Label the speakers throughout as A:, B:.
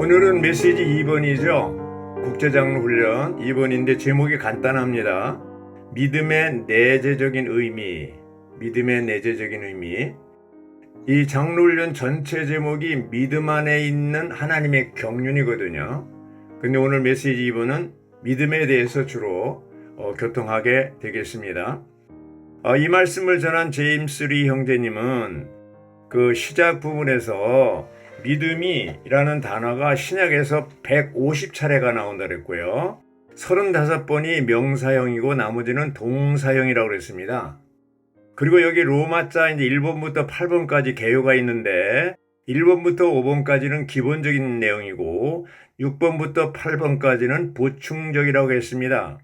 A: 오늘은 메시지 2번이죠. 국제장로훈련 2번인데 제목이 간단합니다. 믿음의 내재적인 의미. 믿음의 내재적인 의미. 이 장로훈련 전체 제목이 믿음 안에 있는 하나님의 경륜이거든요. 근데 오늘 메시지 2번은 믿음에 대해서 주로 교통하게 되겠습니다. 이 말씀을 전한 제임스 리 형제님은 그 시작 부분에서 믿음이라는 단어가 신약에서 150차례가 나온다 그랬고요. 35번이 명사형이고 나머지는 동사형이라고 그랬습니다. 그리고 여기 로마자 이제 1번부터 8번까지 개요가 있는데 1번부터 5번까지는 기본적인 내용이고 6번부터 8번까지는 보충적이라고 했습니다.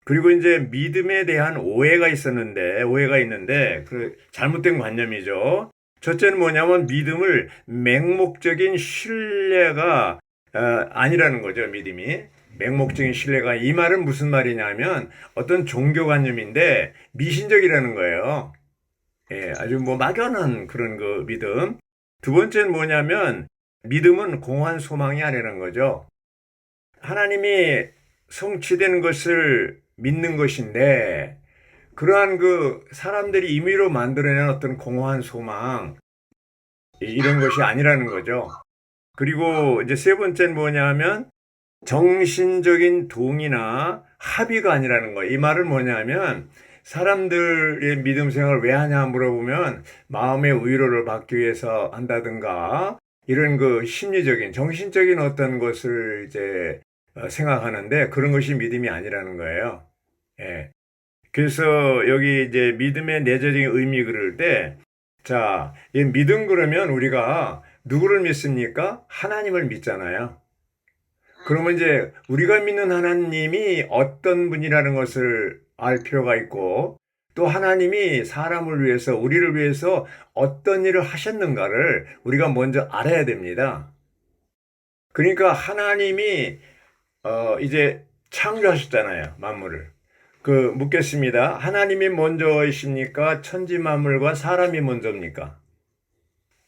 A: 그리고 이제 믿음에 대한 오해가 있는데 그 잘못된 관념이죠. 첫째는 뭐냐면 믿음을 맹목적인 신뢰가 아니라는 거죠. 믿음이 맹목적인 신뢰가, 이 말은 무슨 말이냐면 어떤 종교관념인데 미신적이라는 거예요. 아주 막연한 그런 그 믿음. 두 번째는 뭐냐면 믿음은 공허한 소망이 아니라는 거죠. 하나님이 성취되는 것을 믿는 것인데 그러한 그 사람들이 임의로 만들어낸 어떤 공허한 소망, 이런 것이 아니라는 거죠. 그리고 이제 세 번째는 뭐냐면 정신적인 동의나 합의가 아니라는 거예요. 이 말은 뭐냐면 사람들의 믿음 생활을 왜 하냐 물어보면 마음의 위로를 받기 위해서 한다든가 이런 그 심리적인, 정신적인 어떤 것을 이제 생각하는데 그런 것이 믿음이 아니라는 거예요. 그래서 여기 이제 믿음의 내재적인 의미 그럴 때, 자, 이 믿음 그러면 우리가 누구를 믿습니까? 하나님을 믿잖아요. 그러면 이제 우리가 믿는 하나님이 어떤 분이라는 것을 알 필요가 있고, 또 하나님이 사람을 위해서, 우리를 위해서 어떤 일을 하셨는가를 우리가 먼저 알아야 됩니다. 그러니까 하나님이 이제 창조하셨잖아요, 만물을. 묻겠습니다. 하나님이 먼저이십니까? 천지 만물과 사람이 먼저입니까?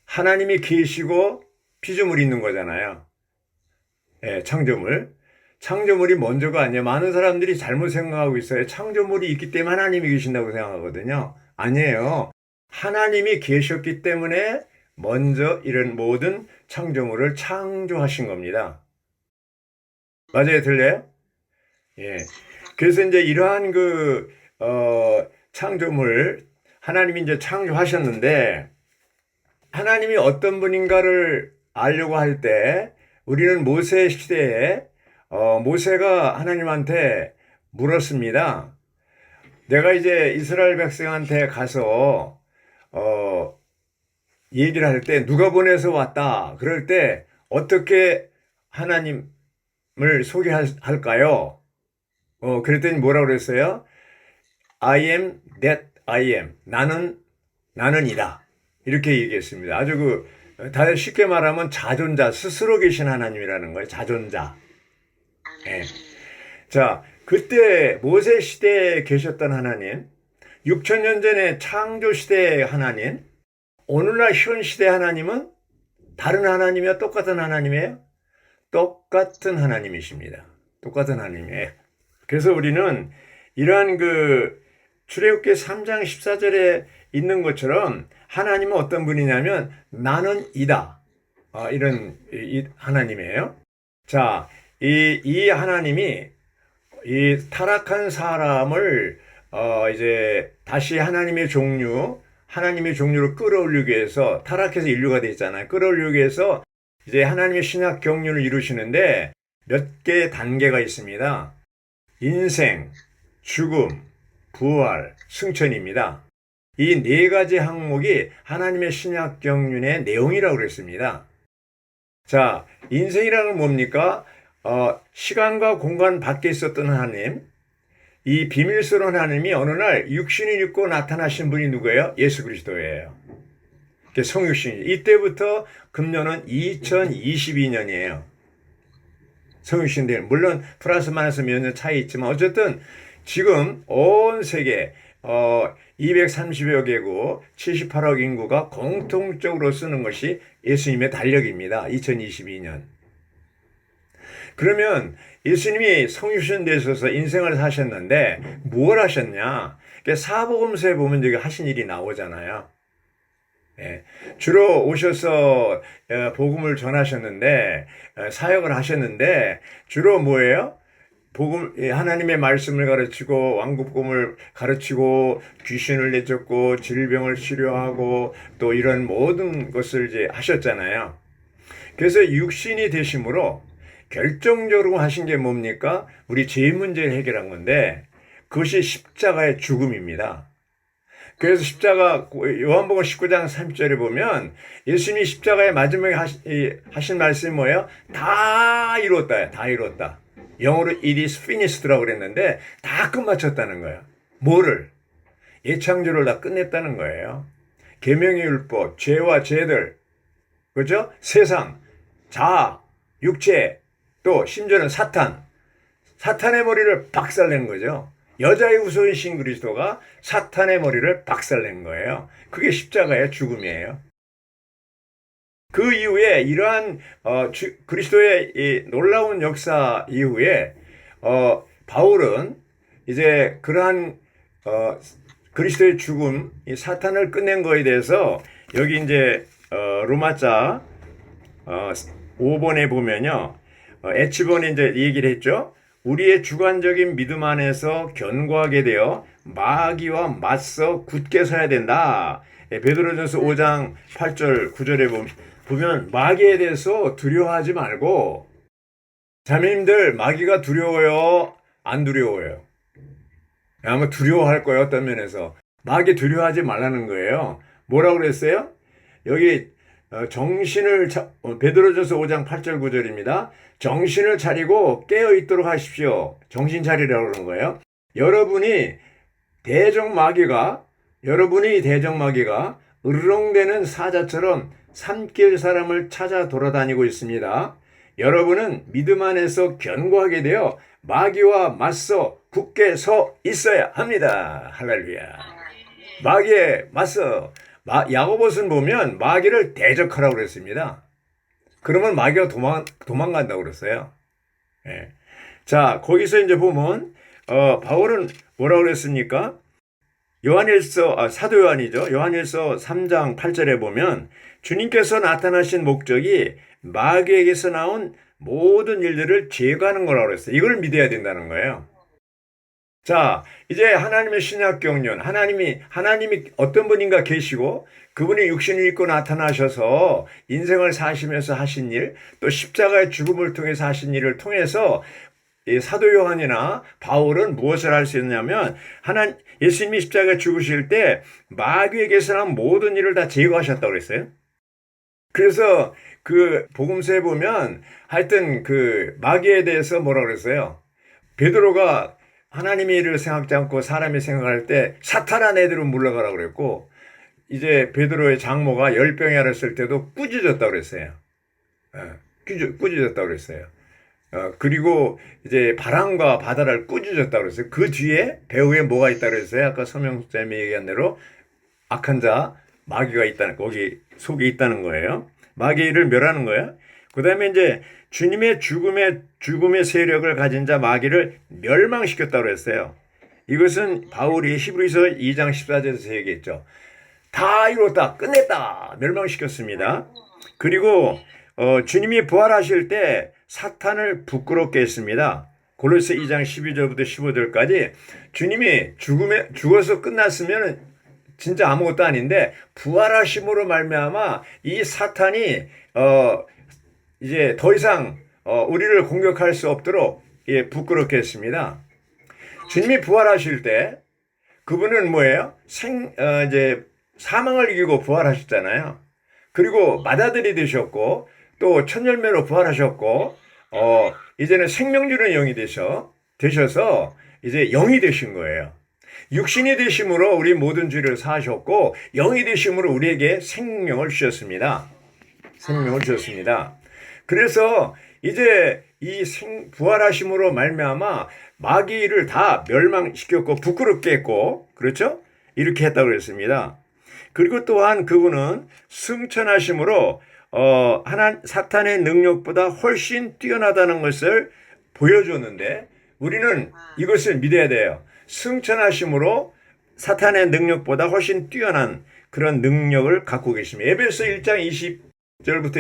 A: 하나님이 계시고 피조물이 있는 거잖아요. 창조물. 창조물이 먼저가 아니에요. 많은 사람들이 잘못 생각하고 있어요. 창조물이 있기 때문에 하나님이 계신다고 생각하거든요. 아니에요. 하나님이 계셨기 때문에 먼저 이런 모든 창조물을 창조하신 겁니다. 맞아요? 들려요? 그래서 이제 이러한 창조물, 하나님이 이제 창조하셨는데, 하나님이 어떤 분인가를 알려고 할 때, 우리는 모세 시대에, 모세가 하나님한테 물었습니다. 내가 이제 이스라엘 백성한테 가서, 얘기를 할 때, 누가 보내서 왔다. 그럴 때, 어떻게 하나님을 소개할까요? 그랬더니 뭐라고 그랬어요? I am that I am. 나는이다. 이렇게 얘기했습니다. 아주 다들 쉽게 말하면 자존자, 스스로 계신 하나님이라는 거예요. 자존자. 자, 그때 모세 시대에 계셨던 하나님, 6,000년 전에 창조 시대의 하나님, 오늘날 현 시대 하나님은 다른 하나님이야? 똑같은 하나님이에요? 똑같은 하나님이십니다. 똑같은 하나님이에요. 그래서 우리는 이러한 출애굽기 3장 14절에 있는 것처럼 하나님은 어떤 분이냐면 나는 이다. 이런 하나님이에요. 자, 이 하나님이 이 타락한 사람을 이제 다시 하나님의 종류로 끌어올리기 위해서, 타락해서 인류가 됐잖아요. 끌어올리기 위해서 이제 하나님의 신약 경륜을 이루시는데 몇 개의 단계가 있습니다. 인생, 죽음, 부활, 승천입니다. 이 네 가지 항목이 하나님의 신약 경륜의 내용이라고 그랬습니다. 자, 인생이라는 건 뭡니까? 시간과 공간 밖에 있었던 하나님, 이 비밀스러운 하나님이 어느 날 육신을 입고 나타나신 분이 누구예요? 예수 그리스도예요. 성육신이죠. 이때부터 금년은 2022년이에요. 성육신들, 물론 플러스 마이너스 몇 년 차이 있지만 어쨌든 지금 온 세계 230여 개국 78억 인구가 공통적으로 쓰는 것이 예수님의 달력입니다. 2022년. 그러면 예수님이 성육신 되셔서 인생을 사셨는데 뭘 하셨냐? 사복음서에 보면 여기 하신 일이 나오잖아요. 예, 주로 오셔서 복음을 전하셨는데 사역을 하셨는데 주로 뭐예요? 복음, 하나님의 말씀을 가르치고 왕국복음을 가르치고 귀신을 내쫓고 질병을 치료하고 또 이런 모든 것을 이제 하셨잖아요. 그래서 육신이 되심으로 결정적으로 하신 게 뭡니까? 우리 죄 문제를 해결한 건데 그것이 십자가의 죽음입니다. 그래서 십자가 요한복음 19장 30절에 보면 예수님이 십자가의 마지막에 하신 말씀이 뭐예요? 다 이뤘다. 다 이뤘다. 영어로 it is finished라고 그랬는데 다 끝마쳤다는 거예요. 뭐를? 예창조를 다 끝냈다는 거예요. 계명의 율법, 죄와 죄들, 그렇죠? 세상, 자아, 육체, 또 심지어는 사탄의 머리를 박살낸 거죠. 여자의 후손이신 그리스도가 사탄의 머리를 박살낸 거예요. 그게 십자가의 죽음이에요. 그 이후에 이러한 그리스도의 이 놀라운 역사 이후에 바울은 이제 그러한 그리스도의 죽음, 이 사탄을 끝낸 거에 대해서 여기 이제 로마자 5번에 보면요, 에치본이 이제 얘기를 했죠. 우리의 주관적인 믿음 안에서 견고하게 되어 마귀와 맞서 굳게 서야 된다. 베드로전서 5장 8절 9절에 보면 마귀에 대해서 두려워하지 말고, 자매님들 마귀가 두려워요? 안 두려워요? 아마 두려워할 거예요. 어떤 면에서 마귀 두려워하지 말라는 거예요. 뭐라고 그랬어요? 여기 베드로전서 5장 8절 9절입니다. 정신을 차리고 깨어 있도록 하십시오. 정신 차리라고 그러는 거예요. 여러분이 대적 마귀가 으르렁대는 사자처럼 삼킬 사람을 찾아 돌아다니고 있습니다. 여러분은 믿음 안에서 견고하게 되어 마귀와 맞서 굳게 서 있어야 합니다. 할렐루야. 마귀에 맞서, 야고보서는 보면 마귀를 대적하라고 그랬습니다. 그러면 마귀가 도망간다고 그랬어요. 예. 자, 거기서 이제 보면 바울은 뭐라고 그랬습니까? 사도 요한이죠. 요한일서 3장 8절에 보면 주님께서 나타나신 목적이 마귀에게서 나온 모든 일들을 제거하는 거라고 그랬어요. 이걸 믿어야 된다는 거예요. 자, 이제 하나님의 신약 경륜, 하나님이 어떤 분인가 계시고 그분이 육신을 입고 나타나셔서 인생을 사시면서 하신 일, 또 십자가의 죽음을 통해서 하신 일을 통해서 이 사도 요한이나 바울은 무엇을 할 수 있냐면 예수님이 십자가에 죽으실 때 마귀에게서 난 모든 일을 다 제거하셨다고 그랬어요. 그래서 그 복음서에 보면 하여튼 그 마귀에 대해서 뭐라 그랬어요? 베드로가 하나님의 일을 생각지 않고 사람이 생각할 때 사탄아 애들은 물러가라고 그랬고, 이제 베드로의 장모가 열병에 앓았을 때도 꾸짖었다고 그랬어요. 꾸짖었다고 그랬어요. 그리고 이제 바람과 바다를 꾸짖었다고 그랬어요. 그 뒤에 배후에 뭐가 있다고 그랬어요? 아까 서명수님이 얘기한 대로 악한 자, 마귀가 있다는, 거기 속에 있다는 거예요. 마귀를 멸하는 거예요. 그 다음에 이제 주님의 죽음의 세력을 가진 자 마귀를 멸망시켰다고 했어요. 이것은 바울이 히브리서 2장 14절에서 얘기했죠. 다 이뤘다, 끝냈다, 멸망시켰습니다. 그리고 주님이 부활하실 때 사탄을 부끄럽게 했습니다. 골로새 2장 12절부터 15절까지 주님이 죽어서 끝났으면 진짜 아무것도 아닌데 부활하심으로 말미암아 이 사탄이 이제 더 이상 우리를 공격할 수 없도록 부끄럽게 했습니다. 주님이 부활하실 때 그분은 뭐예요? 이제 사망을 이기고 부활하셨잖아요. 그리고 맏아들이 되셨고 또 천열매로 부활하셨고 이제는 생명 주는 영이 되셔서 이제 영이 되신 거예요. 육신이 되심으로 우리 모든 죄를 사하셨고 영이 되심으로 우리에게 생명을 주셨습니다. 그래서 이제 이 부활하심으로 말미암아 마귀를 다 멸망시켰고 부끄럽게 했고, 그렇죠? 이렇게 했다고 그랬습니다. 그리고 또한 그분은 승천하심으로 사탄의 능력보다 훨씬 뛰어나다는 것을 보여줬는데 우리는 이것을 믿어야 돼요. 승천하심으로 사탄의 능력보다 훨씬 뛰어난 그런 능력을 갖고 계십니다. 에베소 1장 20절부터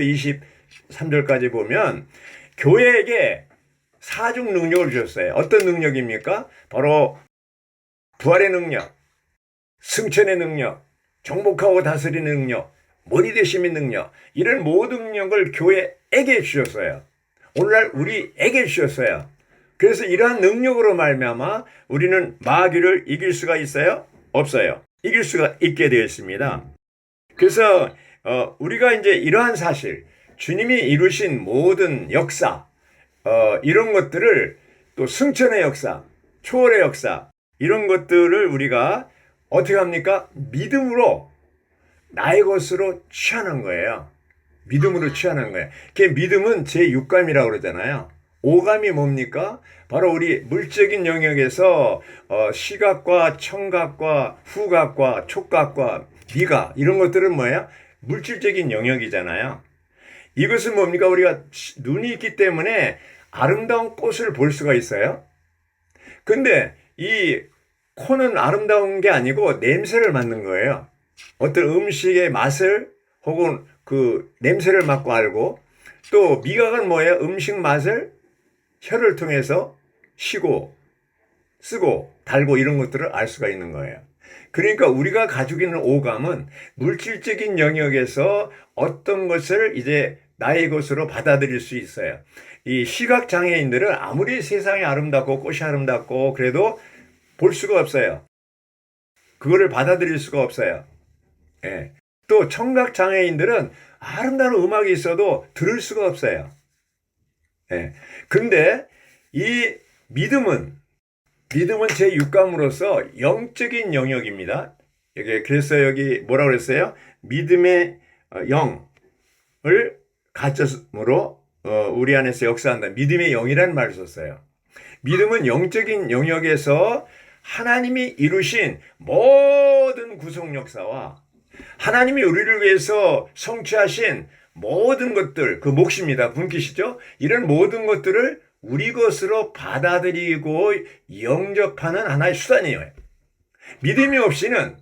A: 23절까지 보면 교회에게 사중 능력을 주셨어요. 어떤 능력입니까? 바로 부활의 능력, 승천의 능력, 정복하고 다스리는 능력, 머리 되심의 능력, 이런 모든 능력을 교회에게 주셨어요. 오늘날 우리에게 주셨어요. 그래서 이러한 능력으로 말미암아 우리는 마귀를 이길 수가 있어요? 없어요. 이길 수가 있게 되어 있습니다. 그래서 우리가 이제 이러한 사실, 주님이 이루신 모든 역사, 이런 것들을 또 승천의 역사, 초월의 역사, 이런 것들을 우리가 어떻게 합니까? 믿음으로 나의 것으로 취하는 거예요. 믿음으로 취하는 거예요. 그 믿음은 제6감이라고 그러잖아요. 5감이 뭡니까? 바로 우리 물적인 영역에서 시각과 청각과 후각과 촉각과 미각, 이런 것들은 뭐예요? 물질적인 영역이잖아요. 이것은 뭡니까? 우리가 눈이 있기 때문에 아름다운 꽃을 볼 수가 있어요. 근데 이 코는 아름다운 게 아니고 냄새를 맡는 거예요. 어떤 음식의 맛을 혹은 그 냄새를 맡고 알고, 또 미각은 뭐예요? 음식 맛을 혀를 통해서 쉬고 쓰고 달고 이런 것들을 알 수가 있는 거예요. 그러니까 우리가 가지고 있는 오감은 물질적인 영역에서 어떤 것을 이제 나의 것으로 받아들일 수 있어요. 이 시각장애인들은 아무리 세상이 아름답고 꽃이 아름답고 그래도 볼 수가 없어요. 그거를 받아들일 수가 없어요. 예. 또 청각장애인들은 아름다운 음악이 있어도 들을 수가 없어요. 예. 근데 이 믿음은 제6감으로서 영적인 영역입니다. 그래서 여기 뭐라고 그랬어요? 믿음의 영을 가졌으므로 우리 안에서 역사한다. 믿음의 영이라는 말을 썼어요. 믿음은 영적인 영역에서 하나님이 이루신 모든 구속 역사와 하나님이 우리를 위해서 성취하신 모든 것들, 그 몫입니다. 분깃이죠? 이런 모든 것들을 우리 것으로 받아들이고 영접하는 하나의 수단이에요. 믿음이 없이는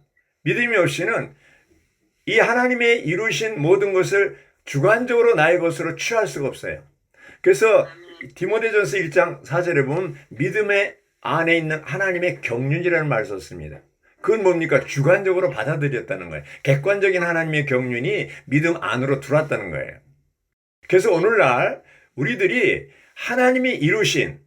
A: 이 하나님의 이루신 모든 것을 주관적으로 나의 것으로 취할 수가 없어요. 그래서 디모데전서 1장 4절에 보면 믿음의 안에 있는 하나님의 경륜이라는 말을 썼습니다. 그건 뭡니까? 주관적으로 받아들였다는 거예요. 객관적인 하나님의 경륜이 믿음 안으로 들어왔다는 거예요. 그래서 오늘날 우리들이 하나님이 이루신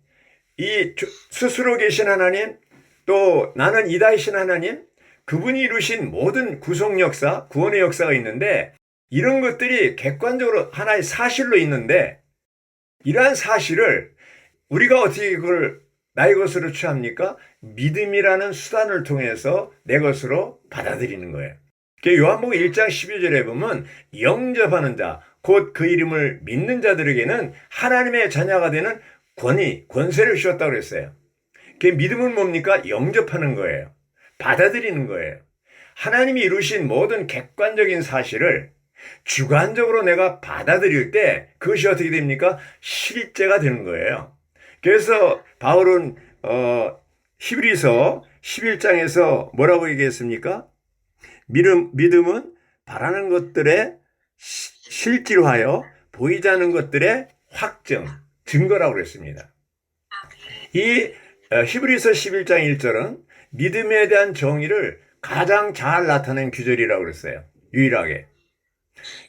A: 이 스스로 계신 하나님, 또 나는 이다이신 하나님, 그분이 이루신 모든 구속 역사, 구원의 역사가 있는데 이런 것들이 객관적으로 하나의 사실로 있는데 이러한 사실을 우리가 어떻게 그걸 나의 것으로 취합니까? 믿음이라는 수단을 통해서 내 것으로 받아들이는 거예요. 요한복음 1장 12절에 보면 영접하는 자, 곧 그 이름을 믿는 자들에게는 하나님의 자녀가 되는 권세를 주셨다고 그랬어요. 그 믿음은 뭡니까? 영접하는 거예요. 받아들이는 거예요. 하나님이 이루신 모든 객관적인 사실을 주관적으로 내가 받아들일 때 그것이 어떻게 됩니까? 실제가 되는 거예요. 그래서 바울은 히브리서 11장에서 뭐라고 얘기했습니까? 믿음은 바라는 것들의 실질화하여 보이지 않는 것들의 확증, 증거라고 그랬습니다. 이 히브리서 11장 1절은 믿음에 대한 정의를 가장 잘 나타낸 구절이라고 그랬어요. 유일하게.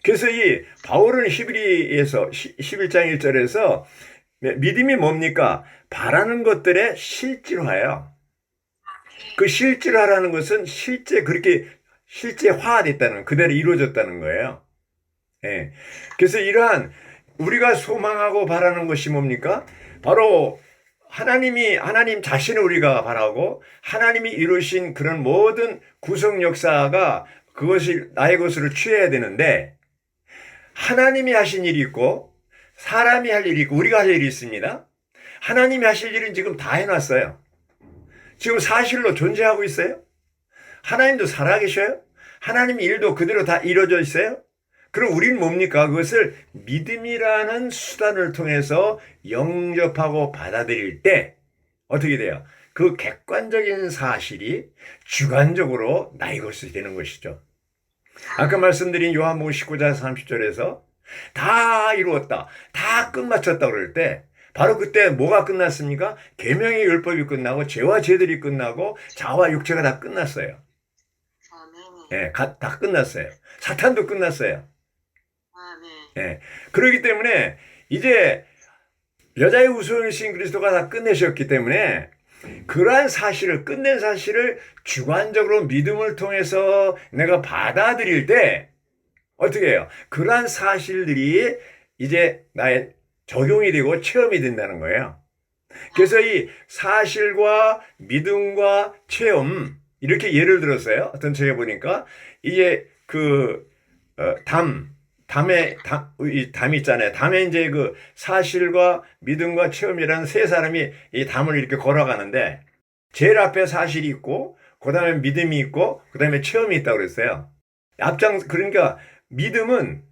A: 그래서 이 바울은 히브리에서 11장 1절에서 믿음이 뭡니까? 바라는 것들의 실질화예요. 그 실질화라는 것은 그렇게 실제화됐다는, 그대로 이루어졌다는 거예요. 예. 그래서 이러한 우리가 소망하고 바라는 것이 뭡니까? 바로 하나님 자신을 우리가 바라고 하나님이 이루신 그런 모든 구속 역사가 그것이 나의 것으로 취해야 되는데 하나님이 하신 일이 있고 사람이 할 일이 있고 우리가 할 일이 있습니다. 하나님이 하실 일은 지금 다 해놨어요. 지금 사실로 존재하고 있어요. 하나님도 살아계셔요. 하나님 일도 그대로 다 이루어져 있어요. 그럼 우리는 뭡니까? 그것을 믿음이라는 수단을 통해서 영접하고 받아들일 때 어떻게 돼요? 그 객관적인 사실이 주관적으로 나의 것이 되는 것이죠. 아까 말씀드린 요한복음 19장 30절에서 다 이루었다, 다 끝마쳤다 그럴 때 바로 그때 뭐가 끝났습니까? 계명의 율법이 끝나고 죄와 죄들이 끝나고 자와 육체가 다 끝났어요. 예, 다 끝났어요. 사탄도 끝났어요. 예, 그렇기 때문에 이제 여자의 우선이신 그리스도가 다 끝내셨기 때문에 그러한 사실을 끝낸 사실을 주관적으로 믿음을 통해서 내가 받아들일 때 어떻게 해요? 그러한 사실들이 이제 나의 적용이 되고 체험이 된다는 거예요. 그래서 이 사실과 믿음과 체험 이렇게 예를 들었어요. 어떤 책에 보니까 이게 이 담 있잖아요. 담에 이제 그 사실과 믿음과 체험이라는 세 사람이 이 담을 이렇게 걸어가는데 제일 앞에 사실이 있고 그 다음에 믿음이 있고 그 다음에 체험이 있다고 그랬어요. 그러니까 믿음은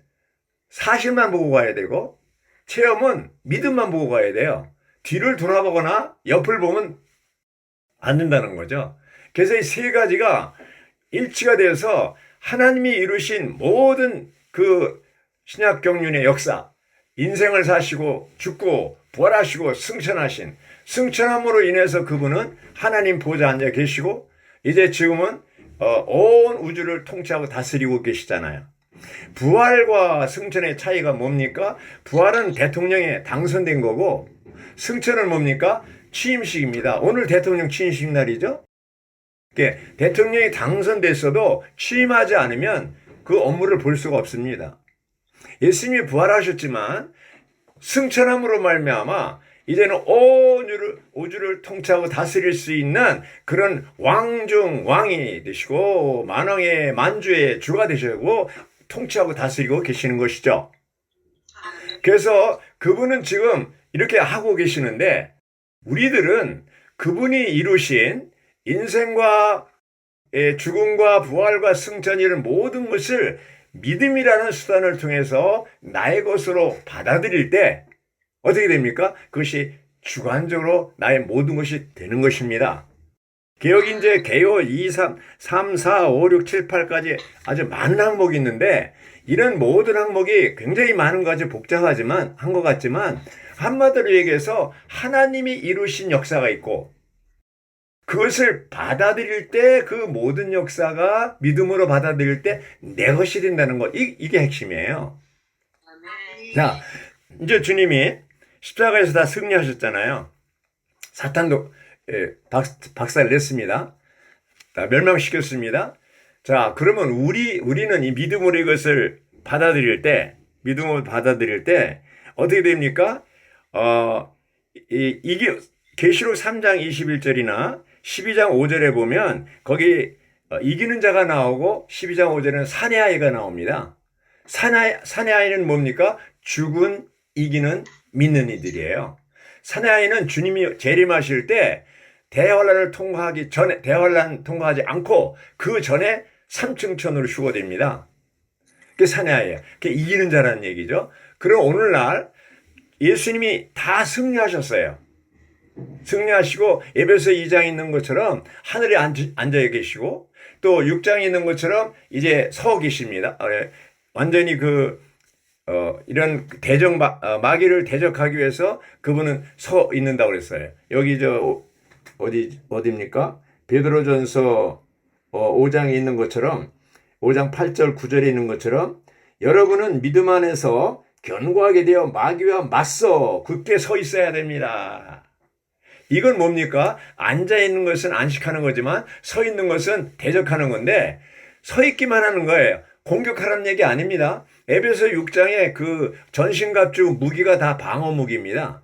A: 사실만 보고 가야 되고 체험은 믿음만 보고 가야 돼요. 뒤를 돌아보거나 옆을 보면 안 된다는 거죠. 그래서 이 세 가지가 일치가 되어서 하나님이 이루신 모든 그 신약 경륜의 역사, 인생을 사시고 죽고 부활하시고 승천함으로 인해서 그분은 하나님 보좌 앉아 계시고 이제 지금은 온 우주를 통치하고 다스리고 계시잖아요. 부활과 승천의 차이가 뭡니까? 부활은 대통령에 당선된 거고 승천은 뭡니까? 취임식입니다. 오늘 대통령 취임식 날이죠. 대통령이 당선됐어도 취임하지 않으면 그 업무를 볼 수가 없습니다. 예수님이 부활하셨지만 승천함으로 말미암아 이제는 온 우주를 통치하고 다스릴 수 있는 그런 왕이 되시고 만왕의 만주의 주가 되시고 통치하고 다스리고 계시는 것이죠. 그래서 그분은 지금 이렇게 하고 계시는데 우리들은 그분이 이루신 인생과 죽음과 부활과 승천 이런 모든 것을 믿음이라는 수단을 통해서 나의 것으로 받아들일 때 어떻게 됩니까? 그것이 주관적으로 나의 모든 것이 되는 것입니다. 개혁인재 개요 2, 3, 4, 5, 6, 7, 8까지 아주 많은 항목이 있는데 이런 모든 항목이 굉장히 많은 거 아주 복잡하지만 한 것 같지만 한마디로 얘기해서 하나님이 이루신 역사가 있고 그것을 받아들일 때 그 모든 역사가 믿음으로 받아들일 때 내 것이 된다는 것. 이게 핵심이에요. 자, 이제 주님이 십자가에서 다 승리하셨잖아요. 사탄도 박살 냈습니다. 멸망시켰습니다. 자, 그러면 우리는 이 믿음으로 이것을 믿음으로 받아들일 때 어떻게 됩니까? 이게 계시록 3장 21절이나 12장 5절에 보면 거기 이기는 자가 나오고 12장 5절에는 사내 아이가 나옵니다. 사내 아이는 뭡니까? 죽은 이기는 믿는 이들이에요. 사내 아이는 주님이 재림하실 때 대환란을 통과하지 않고 그 전에 삼층천으로 휴거됩니다. 그게 사내 아이예요. 그게 이기는 자라는 얘기죠. 그럼 오늘날 예수님이 다 승리하셨어요. 승리하시고 에베소 2장에 있는 것처럼 하늘에 앉아 계시고 또 6장에 있는 것처럼 이제 서 계십니다. 완전히 이런 마귀를 대적하기 위해서 그분은 서 있는다고 그랬어요. 여기 어디입니까? 베드로전서 5장에 있는 것처럼 5장 8절 9절에 있는 것처럼 여러분은 믿음 안에서 견고하게 되어 마귀와 맞서 굳게 서 있어야 됩니다. 이건 뭡니까? 앉아 있는 것은 안식하는 거지만 서 있는 것은 대적하는 건데 서 있기만 하는 거예요. 공격하라는 얘기 아닙니다. 에베소 6장에 그 전신갑주 무기가 다 방어 무기입니다.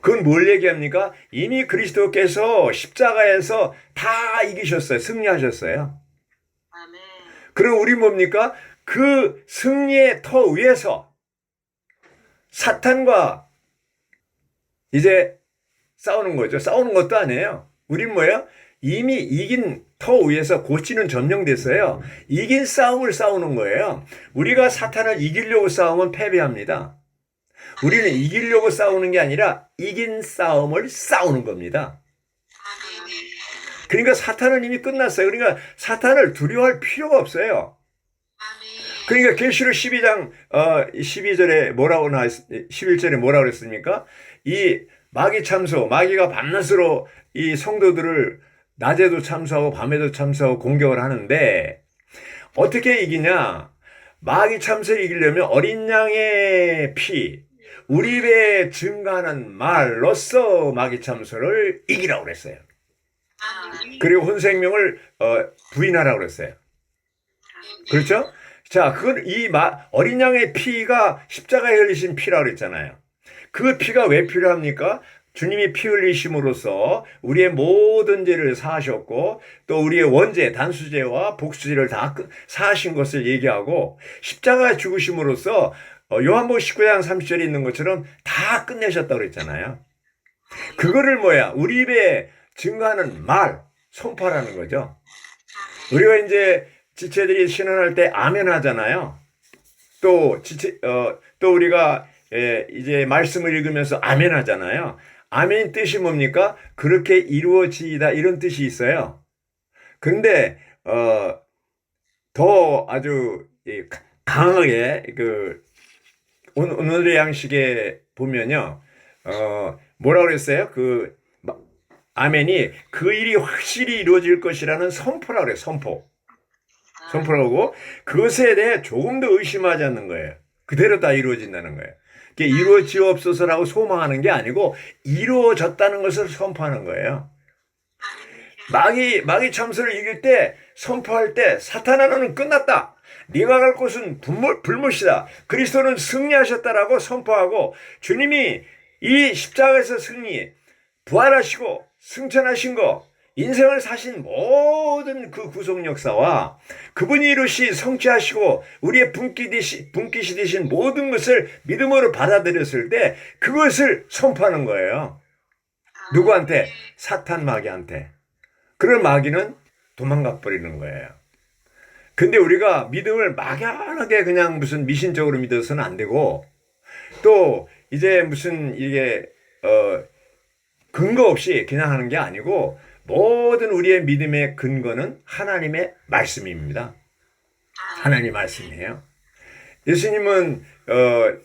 A: 그건 뭘 얘기합니까? 이미 그리스도께서 십자가에서 다 이기셨어요. 승리하셨어요. 아멘. 그럼 우리 뭡니까? 그 승리의 터 위에서 사탄과 이제 싸우는 거죠. 싸우는 것도 아니에요. 우린 뭐예요? 이미 이긴 터 위에서 고치는 점령됐어요. 이긴 싸움을 싸우는 거예요. 우리가 사탄을 이기려고 싸우면 패배합니다. 우리는 이기려고 싸우는 게 아니라 이긴 싸움을 싸우는 겁니다. 그러니까 사탄은 이미 끝났어요. 그러니까 사탄을 두려워할 필요가 없어요. 그러니까 계시록 12장 12절에 뭐라고 11절에 뭐라고 그랬습니까? 이 마귀 참소, 마귀가 밤낮으로 이 성도들을 낮에도 참소하고 밤에도 참소하고 공격을 하는데 어떻게 이기냐? 마귀 참소를 이기려면 어린 양의 피, 우리 배에 증가하는 말로써 마귀 참소를 이기라고 그랬어요. 그리고 혼생명을 부인하라고 그랬어요. 그렇죠? 자, 그건 어린 양의 피가 십자가에 흘리신 피라고 그랬잖아요. 그 피가 왜 필요합니까? 주님이 피 흘리심으로써 우리의 모든 죄를 사하셨고 또 우리의 원죄, 단수죄와 복수죄를 다 사하신 것을 얘기하고 십자가에 죽으심으로써 요한복음 19장 30절에 있는 것처럼 다 끝내셨다고 그랬잖아요. 그거를 우리 입에 증거하는 말, 선포라는 거죠. 우리가 이제 지체들이 신원할 때 아멘 하잖아요. 또 우리가 이제 말씀을 읽으면서 아멘 하잖아요. 아멘 뜻이 뭡니까? 그렇게 이루어지이다 이런 뜻이 있어요. 그런데 더 아주 강하게 오늘의 양식에 보면요. 뭐라고 그랬어요? 아멘이 그 일이 확실히 이루어질 것이라는 선포라고 그래요. 선포라고 그것에 대해 조금 더 의심하지 않는 거예요. 그대로 다 이루어진다는 거예요. 이루어지옵소서라고 소망하는 게 아니고 이루어졌다는 것을 선포하는 거예요. 마귀 참소를 이길 때 선포할 때 사탄아 너는 끝났다. 네가 갈 곳은 불못이다. 그리스도는 승리하셨다라고 선포하고 주님이 이 십자가에서 부활하시고 승천하신 거 인생을 사신 모든 그 구속 역사와 그분이 이루시 성취하시고 우리의 분깃이 되신 모든 것을 믿음으로 받아들였을 때 그것을 선포하는 거예요. 누구한테? 사탄 마귀한테. 그런 마귀는 도망가 버리는 거예요. 근데 우리가 믿음을 막연하게 그냥 무슨 미신적으로 믿어서는 안 되고 또 이제 무슨 이게 근거 없이 그냥 하는 게 아니고 모든 우리의 믿음의 근거는 하나님의 말씀입니다. 하나님의 말씀이에요. 예수님은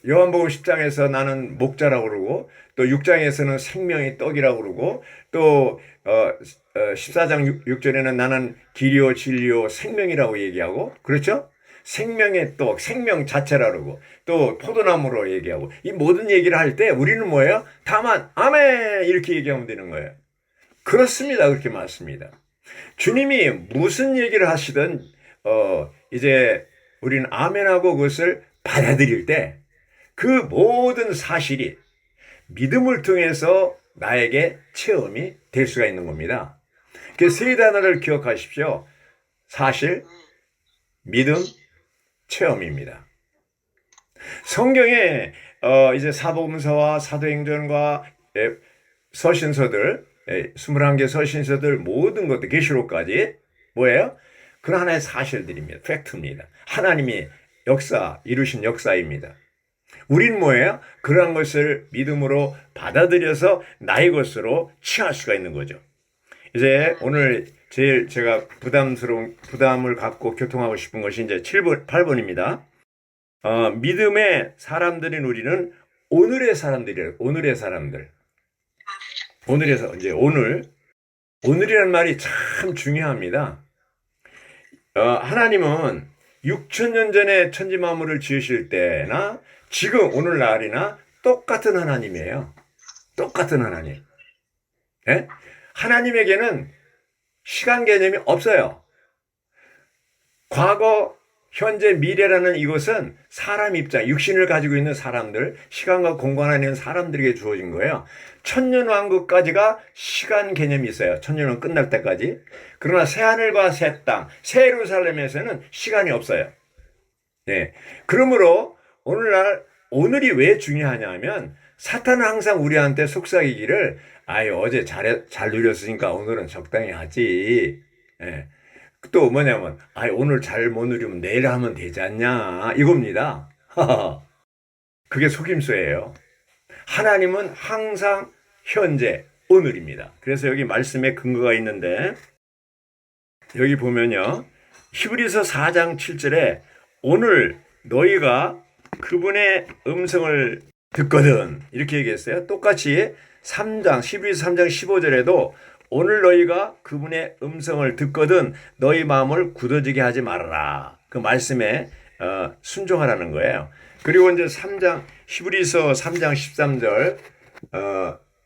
A: 요한복음 10장에서 나는 목자라고 그러고 또 6장에서는 생명의 떡이라고 그러고 또 14장 6절에는 나는 길이요 진리요 생명이라고 얘기하고 그렇죠? 생명의 떡, 생명 자체라고 그러고 또 포도나무로 얘기하고 이 모든 얘기를 할 때 우리는 뭐예요? 다만 아멘 이렇게 얘기하면 되는 거예요. 그렇습니다. 그렇게 맞습니다. 주님이 무슨 얘기를 하시든 이제 우리는 아멘하고 그것을 받아들일 때 그 모든 사실이 믿음을 통해서 나에게 체험이 될 수가 있는 겁니다. 그 세 단어를 기억하십시오. 사실, 믿음, 체험입니다. 성경에 이제 사복음서와 사도행전과 서신서들 21개 서신서들 모든 것들 계시록까지 뭐예요? 그런 하나의 사실들입니다. 팩트입니다. 하나님이 이루신 역사입니다. 우린 뭐예요? 그러한 것을 믿음으로 받아들여서 나의 것으로 취할 수가 있는 거죠. 이제 오늘 제일 제가 부담을 갖고 교통하고 싶은 것이 이제 8번입니다. 믿음의 사람들인 우리는 오늘의 사람들이에요. 오늘의 사람들. 오늘이라는 말이 참 중요합니다. 하나님은 6,000년 전에 천지 만물을 지으실 때나 지금 오늘날이나 똑같은 하나님이에요. 똑같은 하나님. 네? 하나님에게는 시간 개념이 없어요. 과거, 현재, 미래라는 이것은 사람 입장, 육신을 가지고 있는 사람들, 시간과 공간 안에 있는 사람들에게 주어진 거예요. 천년왕국까지가 시간 개념이 있어요. 천년왕국 끝날 때까지. 그러나 새하늘과 새 땅, 새 예루살렘에서는 시간이 없어요. 네. 그러므로 오늘이 왜 중요하냐면 사탄은 항상 우리한테 속삭이기를 어제 잘 누렸으니까 오늘은 적당히 하지. 예. 또 뭐냐면, 오늘 잘 못 누리면 내일 하면 되지 않냐, 이겁니다. 그게 속임수예요. 하나님은 항상 현재, 오늘입니다. 그래서 여기 말씀에 근거가 있는데, 여기 보면요, 히브리서 4장 7절에 오늘 너희가 그분의 음성을 듣거든, 이렇게 얘기했어요. 똑같이 3장, 히브리서 3장 15절에도 오늘 너희가 그분의 음성을 듣거든 너희 마음을 굳어지게 하지 말아라. 그 말씀에 순종하라는 거예요. 그리고 이제 3장, 히브리서 3장 13절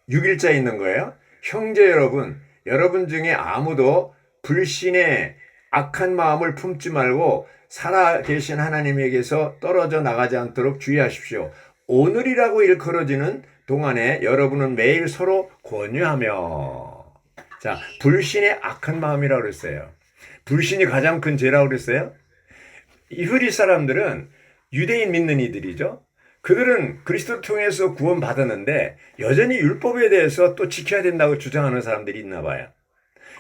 A: 6일자에 있는 거예요. 형제 여러분, 여러분 중에 아무도 불신의 악한 마음을 품지 말고 살아계신 하나님에게서 떨어져 나가지 않도록 주의하십시오. 오늘이라고 일컬어지는 동안에 여러분은 매일 서로 권유하며. 자, 불신의 악한 마음이라고 그랬어요. 불신이 가장 큰 죄라고 그랬어요. 히브리 사람들은 유대인 믿는 이들이죠. 그들은 그리스도를 통해서 구원 받았는데 여전히 율법에 대해서 또 지켜야 된다고 주장하는 사람들이 있나 봐요.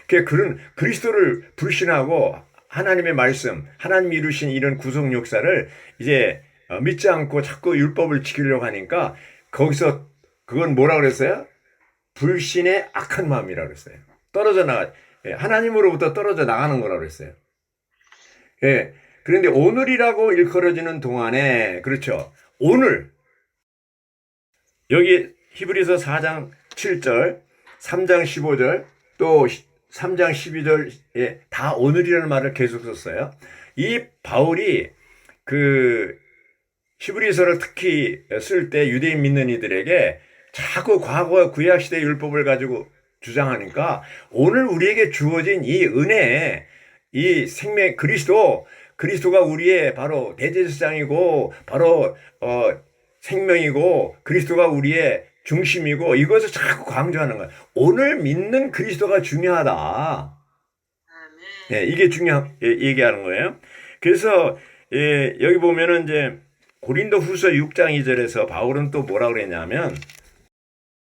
A: 그런 그리스도를 불신하고 하나님의 말씀, 하나님이 이루신 이런 구속 역사를 이제 믿지 않고 자꾸 율법을 지키려고 하니까 거기서 그건 뭐라 그랬어요? 불신의 악한 마음이라고 그랬어요. 하나님으로부터 떨어져 나가는 거라고 그랬어요. 예. 그런데 오늘이라고 일컬어지는 동안에, 그렇죠. 오늘, 여기 히브리서 4장 7절, 3장 15절, 또 3장 12절에 다 오늘이라는 말을 계속 썼어요. 이 바울이 히브리서를 특히 쓸 때 유대인 믿는 이들에게 자꾸 과거 구약시대 율법을 가지고 주장하니까 오늘 우리에게 주어진 이 은혜, 이 생명, 그리스도가 우리의 바로 대제사장이고 바로 생명이고 그리스도가 우리의 중심이고 이것을 자꾸 강조하는 거예요. 오늘 믿는 그리스도가 중요하다. 예, 이게 얘기하는 거예요. 그래서 여기 보면은 이제 고린도후서 6장 2절에서 바울은 또 뭐라 그랬냐면,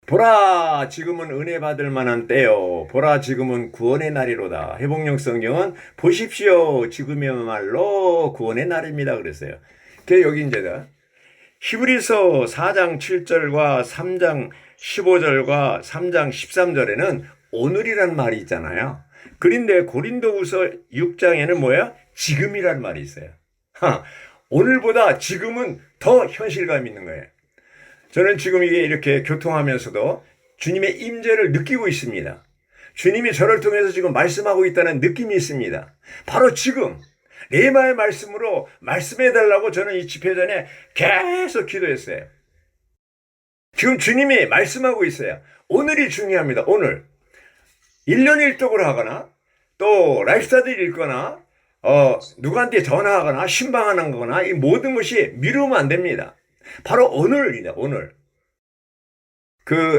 A: 보라 지금은 은혜 받을 만한 때요, 보라 지금은 구원의 날이로다. 회복력 성경은 보십시오 지금이야말로 구원의 날입니다 그랬어요. 그래서 여기 이제 히브리서 4장 7절과 3장 15절과 3장 13절에는 오늘이란 말이 있잖아요. 그런데 고린도후서 6장에는 뭐야? 지금이란 말이 있어요. 오늘보다 지금은 더 현실감 있는 거예요. 저는 지금 이게 이렇게 교통하면서도 주님의 임재를 느끼고 있습니다. 주님이 저를 통해서 지금 말씀하고 있다는 느낌이 있습니다. 바로 지금 레마의 말씀으로 말씀해달라고 저는 이 집회 전에 계속 기도했어요. 지금 주님이 말씀하고 있어요. 오늘이 중요합니다. 오늘 1년 1독을 하거나 또 라이프스타일 읽거나 누구한테 전화하거나 신방하는 거나 이 모든 것이 미루면 안 됩니다. 바로 오늘이다. 오늘.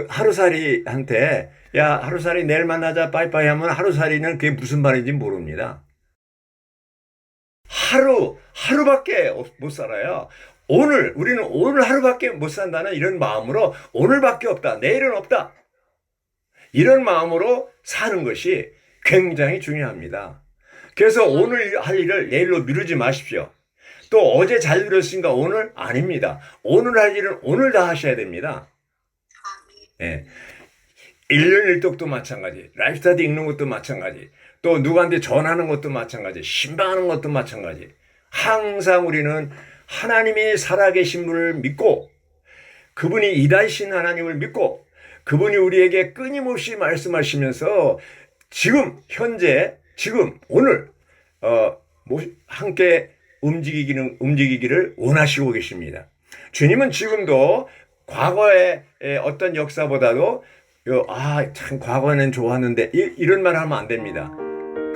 A: 하루살이한테 야 하루살이 내일 만나자 빠이빠이 하면 하루살이는 그게 무슨 말인지 모릅니다. 하루밖에 못 살아요. 우리는 오늘 하루밖에 못 산다는 이런 마음으로 오늘밖에 없다. 내일은 없다. 이런 마음으로 사는 것이 굉장히 중요합니다. 그래서 오늘 할 일을 내일로 미루지 마십시오. 또 어제 잘 누렸으니까 오늘 아닙니다. 오늘 할 일은 오늘 다 하셔야 됩니다. 예. 1년 1독도 마찬가지, 라이프스타일 읽는 것도 마찬가지, 또 누구한테 전하는 것도 마찬가지, 신방하는 것도 마찬가지. 항상 우리는 하나님이 살아계신 분을 믿고 그분이 일하신 하나님을 믿고 그분이 우리에게 끊임없이 말씀하시면서 지금 현재 지금 오늘 함께 움직이기를 원하시고 계십니다. 주님은 지금도 과거의 어떤 역사보다도 참 과거는 좋았는데 이런 말 하면 안 됩니다.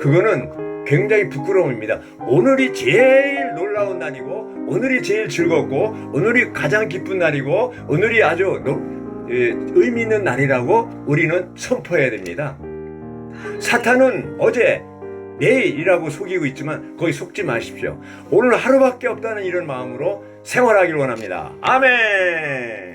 A: 그거는 굉장히 부끄러움입니다. 오늘이 제일 놀라운 날이고 오늘이 제일 즐겁고 오늘이 가장 기쁜 날이고 오늘이 아주 의미 있는 날이라고 우리는 선포해야 됩니다. 사탄은 어제 내일이라고 속이고 있지만 거기 속지 마십시오. 오늘 하루밖에 없다는 이런 마음으로 생활하길 원합니다. 아멘.